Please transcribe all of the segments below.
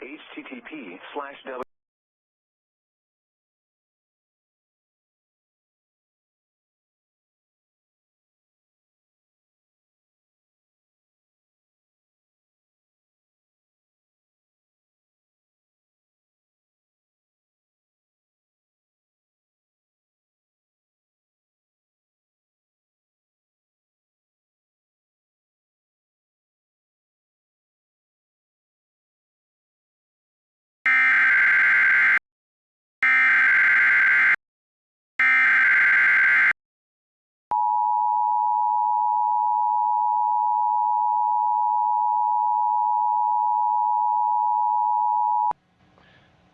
http://.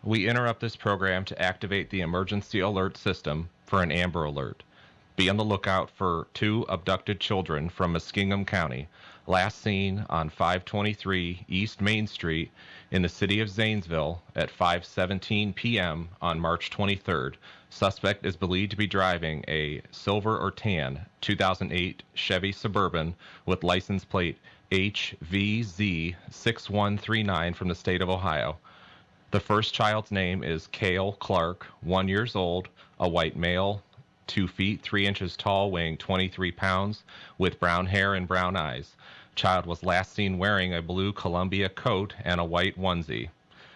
We interrupt this program to activate the emergency alert system for an Amber Alert. Be on the lookout for 2 abducted children from Muskingum County, last seen on 523 East Main Street in the city of Zanesville at 5:17 p.m. on March 23rd. Suspect is believed to be driving a silver or tan 2008 Chevy Suburban with license plate HVZ6139 from the state of Ohio. The first child's name is Cale Clark, 1 year old, a white male, 2 feet 3 inches tall, weighing 23 pounds, with brown hair and brown eyes. Child was last seen wearing a blue Columbia coat and a white onesie.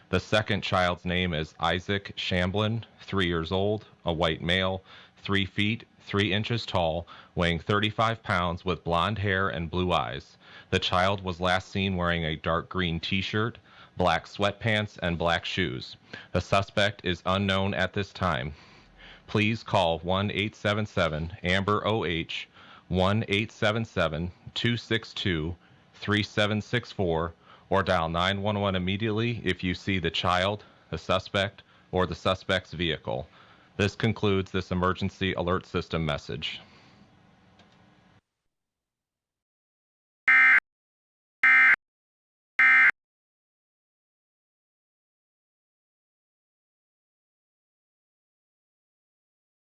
The second child's name is Isaac Shamblin, 3 years old, a white male, 3 feet 3 inches tall, weighing 35 pounds, with blonde hair and blue eyes. The child was last seen wearing a dark green t-shirt, black sweatpants, and black shoes. The suspect is unknown at this time. Please call 1-877-AMBER-OH, 1-877-262-3764, or dial 911 immediately if you see the child, the suspect, or the suspect's vehicle. This concludes this emergency alert system message.